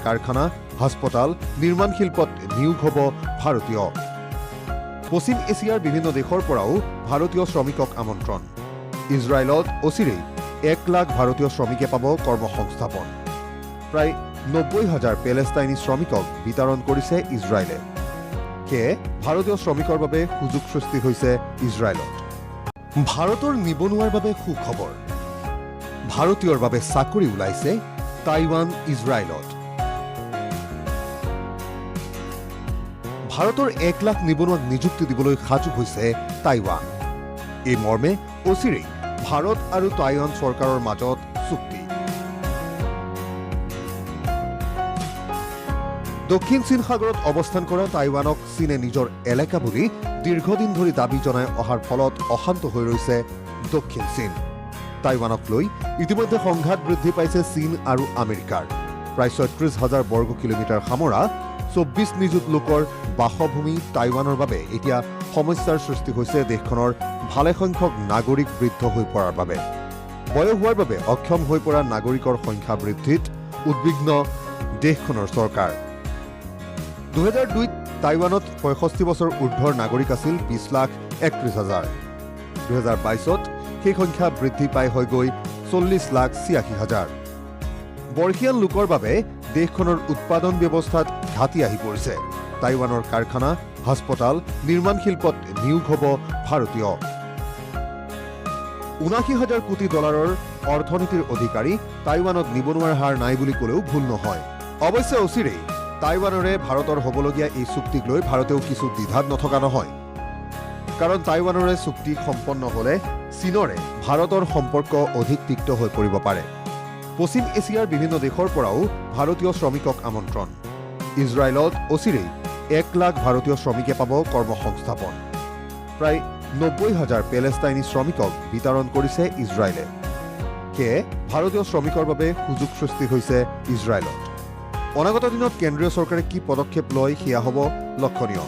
কাৰখানা, হাস্পতাল, নিৰ্মাণ শিল্পত নিয়োগ হ'ব ভাৰতীয়। পশ্চিম এছিয়াৰ বিভিন্ন দেশৰ পৰাও ভাৰতীয় শ্ৰমিকক আমন্ত্ৰণ। ইজৰাইলত অচিৰেই 1 লাখ ভাৰতীয় শ্ৰমিকে পাব কৰ্মসংস্থাপন। প্ৰায় 90,000 পেলেষ্টাইনী শ্ৰমিকক বিতৰণ কৰিছে ইজৰাইলে। সেয়ে ভাৰতীয় শ্ৰমিকৰ বাবে সুযোগ সৃষ্টি হৈছে ইজৰাইলত। ভাৰতৰ নিবনুৱাৰ বাবে সুখবৰ। ভাৰতীয়ৰ বাবে চাকৰি ওলাইছে টাইৱান, ইজৰাইলত। ভাৰতৰ 1 লাখ নিবনুৱাক নিযুক্তি দিবলৈ সাজু হৈছে টাইৱান। এই মৰ্মে অচিৰেই ভাৰত আৰু টাইৱান চৰকাৰৰ মাজত চুক্তি। দক্ষিণ চীন সাগৰত অৱস্থান কৰা টাইৱানক চীনে নিজৰ এলেকা বুলি দীৰ্ঘদিন ধৰি দাবী জনাই অহাৰ ফলত অশান্ত হৈ ৰৈছে দক্ষিণ চীন। টাইৱানক লৈ ইতিমধ্যে সংঘাত বৃদ্ধি পাইছে চীন আৰু আমেৰিকাৰ। প্ৰায় 36,000 বৰ্গ কিলোমিটাৰ সামৰা 24 নিযুত লোকৰ বাসভূমি টাইৱানৰ বাবে এতিয়া সমস্যাৰ সৃষ্টি হৈছে দেশখনৰ ভালেসংখ্যক নাগৰিক বৃদ্ধ হৈ পৰাৰ বাবে। বয়স হোৱাৰ বাবে অক্ষম হৈ পৰা নাগৰিকৰ সংখ্যা বৃদ্ধিত উদ্বিগ্ন দেশখনৰ চৰকাৰ। 2002ত টাইৱানত 65 বছৰ ঊৰ্ধৰ নাগৰিক আছিল 20,31,000। 2022ত সেই সংখ্যা বৃদ্ধি পাই হৈ গৈ 40,86,000। বৰ্ষীয়ান লোকৰ বাবে দেশখনৰ উৎপাদন ব্যৱস্থাত ঘাটি আহি পৰিছে। টাইৱানৰ কাৰখানা, হাস্পতাল, নিৰ্মাণ শিল্পত নিয়োগ হ'ব ভাৰতীয়। 79,000 কোটি ডলাৰৰ অৰ্থনীতিৰ অধিকাৰী টাইৱানত নিবনুৱাৰ হাৰ নাই বুলি ক'লেও ভুল নহয়। অৱশ্যে অচিৰেই টাইৱানৰে ভাৰতৰ হ'বলগীয়া এই চুক্তিক লৈ ভাৰতেও কিছু দ্বিধাত নথকা নহয়। কাৰণ টাইৱানৰে চুক্তি সম্পন্ন হ'লে চীনৰে ভাৰতৰ সম্পৰ্ক অধিক তিক্ত হৈ পৰিব পাৰে। পশ্চিম এছিয়াৰ বিভিন্ন দেশৰ পৰাও ভাৰতীয় শ্ৰমিকক আমন্ত্ৰণ। ইজৰাইলত অচিৰেই 1 লাখ ভাৰতীয় শ্ৰমিকে পাব কৰ্মসংস্থাপন। প্ৰায় 90,000 পেলেষ্টাইনী শ্ৰমিকক বিতৰণ কৰিছে ইজৰাইলে। সেয়ে ভাৰতীয় শ্ৰমিকৰ বাবে সুযোগ সৃষ্টি হৈছে ইজৰাইলত। অনাগত দিনত কেন্দ্ৰীয় চৰকাৰে কি পদক্ষেপ লয় সেয়া হ'ব লক্ষণীয়।